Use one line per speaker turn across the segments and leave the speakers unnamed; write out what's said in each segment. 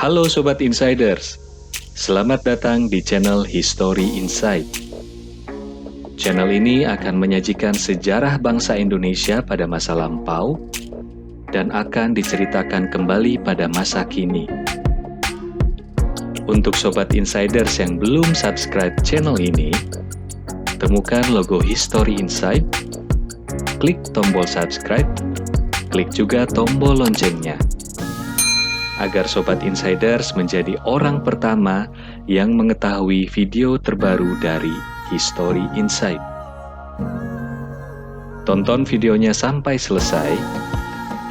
Halo Sobat Insiders, selamat datang di channel History Insight. Channel ini akan menyajikan sejarah bangsa Indonesia pada masa lampau dan akan diceritakan kembali pada masa kini. Untuk Sobat Insiders yang belum subscribe channel ini, temukan logo History Insight, klik tombol subscribe, klik juga tombol loncengnya, agar Sobat Insiders menjadi orang pertama yang mengetahui video terbaru dari History Insight. Tonton videonya sampai selesai,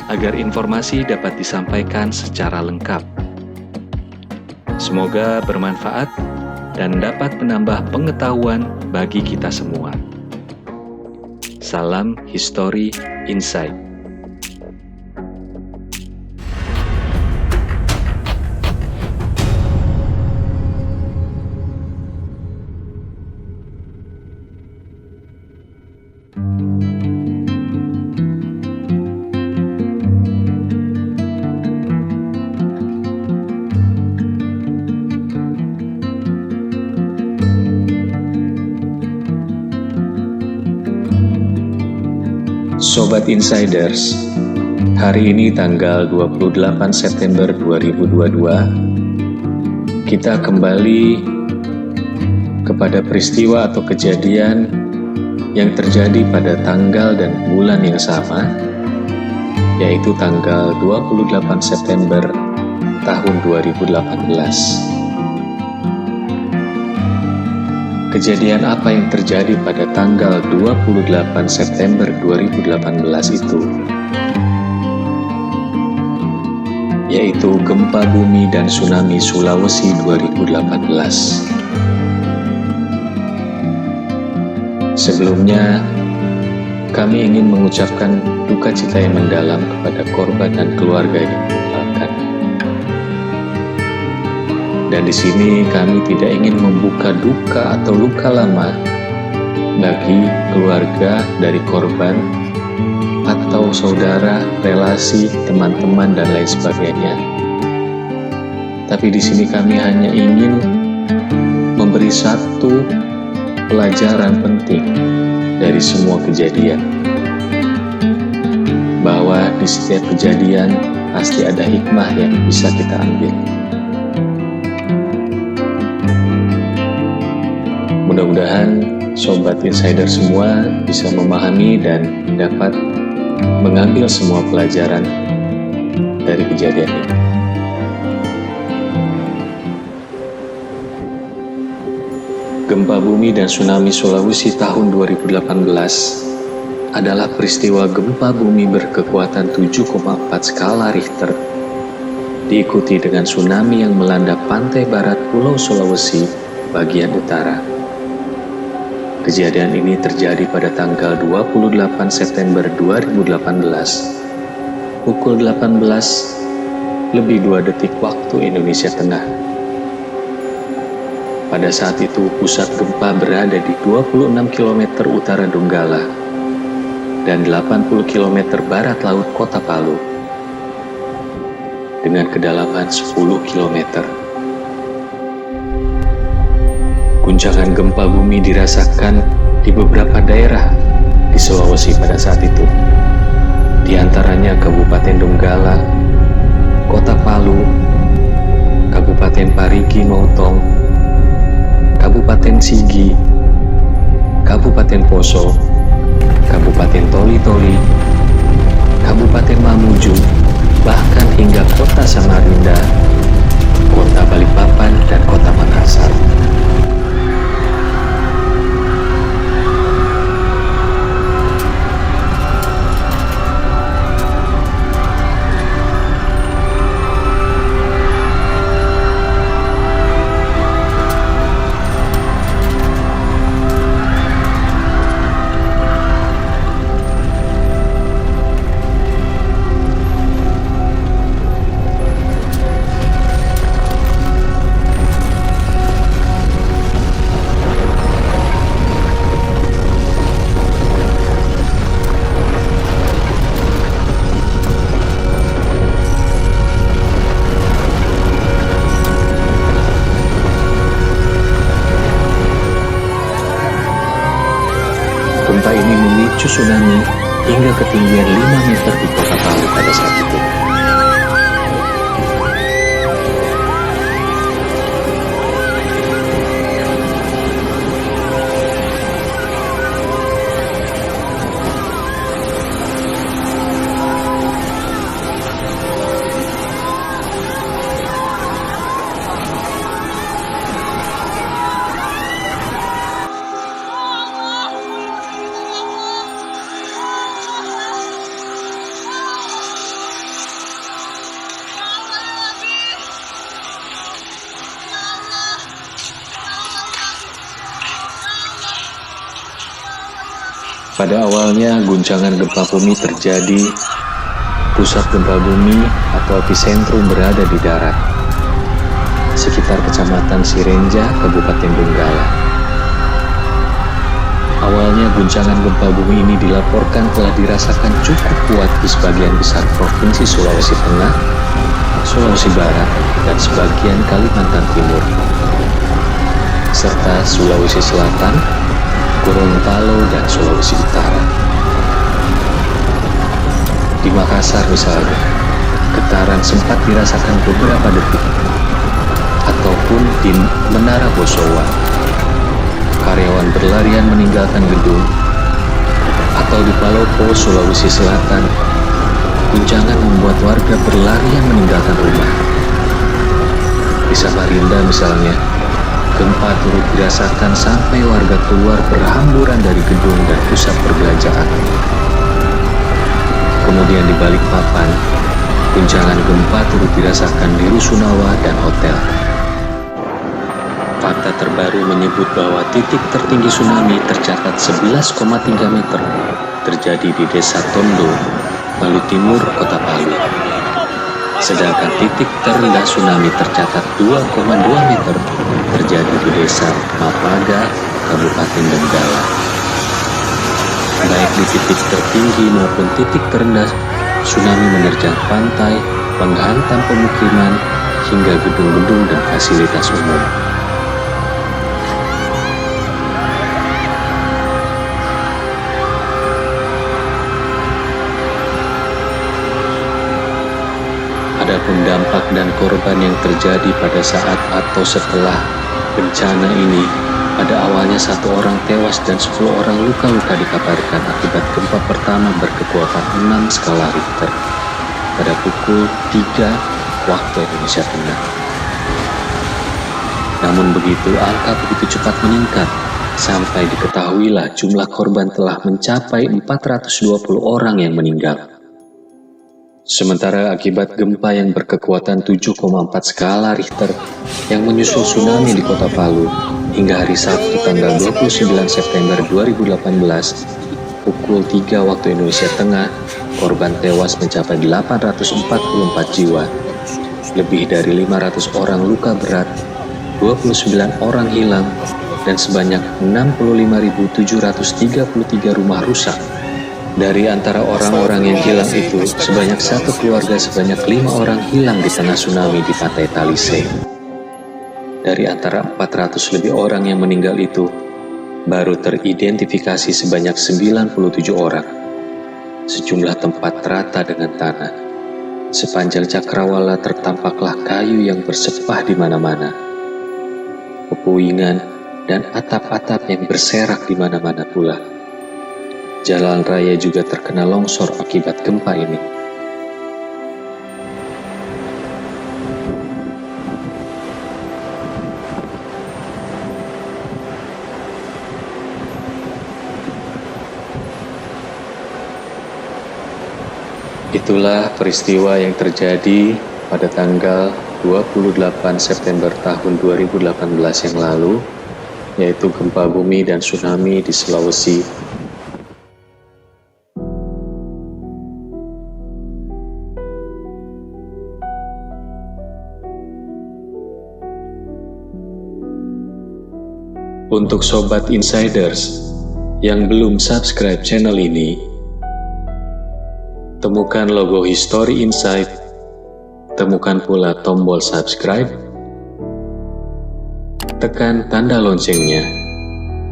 agar informasi dapat disampaikan secara lengkap. Semoga bermanfaat dan dapat menambah pengetahuan bagi kita semua. Salam History Insight. Sobat Insiders, hari ini tanggal 28 September 2022, kita kembali kepada peristiwa atau kejadian yang terjadi pada tanggal dan bulan yang sama, yaitu tanggal 28 September tahun 2018. Kejadian apa yang terjadi pada tanggal 28 September 2018 itu? Yaitu gempa bumi dan tsunami Sulawesi 2018. Sebelumnya, kami ingin mengucapkan duka cita yang mendalam kepada korban dan keluarga yang ditinggalkan. Dan di sini kami tidak ingin membuka duka atau luka lama bagi keluarga dari korban atau saudara, relasi, teman-teman dan lain sebagainya. Tapi di sini kami hanya ingin memberi satu pelajaran penting dari semua kejadian, bahwa di setiap kejadian pasti ada hikmah yang bisa kita ambil. Mudah-mudahan Sobat Insider semua bisa memahami dan dapat mengambil semua pelajaran dari kejadian ini. Gempa bumi dan tsunami Sulawesi tahun 2018 adalah peristiwa gempa bumi berkekuatan 7,4 skala Richter, diikuti dengan tsunami yang melanda pantai barat Pulau Sulawesi bagian utara. Kejadian ini terjadi pada tanggal 28 September 2018, pukul 18:02 waktu Indonesia Tengah. Pada saat itu, pusat gempa berada di 26 km utara Donggala dan 80 km barat laut Kota Palu, dengan kedalaman 10 km. Guncangan gempa bumi dirasakan di beberapa daerah di Sulawesi pada saat itu, di antaranya Kabupaten Donggala, Kota Palu, Kabupaten Parigi Motong, Kabupaten Sigi, Kabupaten Poso, Kabupaten Toli-Toli, Kabupaten Mamuju, bahkan hingga Kota Samarinda, Kota Balikpapan, dan Kota Makassar. tsunami hingga ketinggian 5 meter di kota Palu pada saat itu. Pada awalnya, guncangan gempa bumi terjadi. Pusat gempa bumi atau epicentrum berada di darat, sekitar Kecamatan Sirenja, Kabupaten Donggala. Awalnya, guncangan gempa bumi ini dilaporkan telah dirasakan cukup kuat di sebagian besar Provinsi Sulawesi Tengah, Sulawesi Barat, dan sebagian Kalimantan Timur, serta Sulawesi Selatan, Gorontalo, dan Sulawesi Utara. Di Makassar misalnya, getaran sempat dirasakan beberapa detik, ataupun di Menara Bosowa, karyawan berlarian meninggalkan gedung, atau di Palopo, Sulawesi Selatan, guncangan membuat warga berlarian meninggalkan rumah. Di Samarinda misalnya, gempa turut dirasakan sampai warga keluar berhamburan dari gedung dan pusat perbelanjaan. Kemudian di Balikpapan, guncangan gempa turut dirasakan di Rusunawa dan hotel. Fakta terbaru menyebut bahwa titik tertinggi tsunami tercatat 11,3 meter terjadi di Desa Tondo, Palu Timur, Kota Palu. Sedangkan titik terendah tsunami tercatat 2,2 meter terjadi di Desa Mapaga, Kabupaten Donggala. Baik di titik tertinggi maupun titik terendah, tsunami menerjang pantai, menghantam pemukiman, hingga gedung-gedung dan fasilitas umum. Adapun dampak dan korban yang terjadi pada saat atau setelah bencana ini, pada awalnya 1 orang tewas dan 10 orang luka-luka dikabarkan akibat gempa pertama berkekuatan 6 skala Richter pada pukul 3 waktu Indonesia Tengah. Namun begitu, angka begitu cepat meningkat sampai diketahuilah jumlah korban telah mencapai 420 orang yang meninggal. Sementara akibat gempa yang berkekuatan 7,4 skala Richter yang menyusul tsunami di Kota Palu, hingga hari Sabtu tanggal 29 September 2018, pukul 3 waktu Indonesia Tengah, korban tewas mencapai 844 jiwa, lebih dari 500 orang luka berat, 29 orang hilang, dan sebanyak 65.733 rumah rusak. Dari antara orang-orang yang hilang itu, sebanyak 1 keluarga sebanyak 5 orang hilang di tengah tsunami di pantai Talise. Dari antara 400 lebih orang yang meninggal itu, baru teridentifikasi sebanyak 97 orang. Sejumlah tempat rata dengan tanah. Sepanjang cakrawala tertampaklah kayu yang bersepah di mana-mana. Pepuingan dan atap-atap yang berserak di mana-mana pula. Jalan raya juga terkena longsor akibat gempa ini. Itulah peristiwa yang terjadi pada tanggal 28 September tahun 2018 yang lalu, yaitu gempa bumi dan tsunami di Sulawesi. Untuk Sobat Insiders yang belum subscribe channel ini, temukan logo History Insight, temukan pula tombol subscribe, tekan tanda loncengnya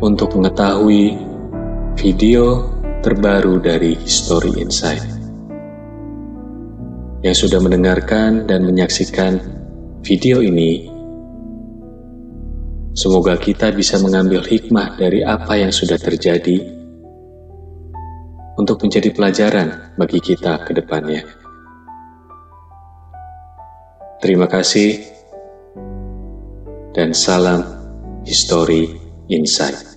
untuk mengetahui video terbaru dari History Insight. Yang sudah mendengarkan dan menyaksikan video ini, semoga kita bisa mengambil hikmah dari apa yang sudah terjadi untuk menjadi pelajaran bagi kita ke depannya. Terima kasih dan salam History Insight.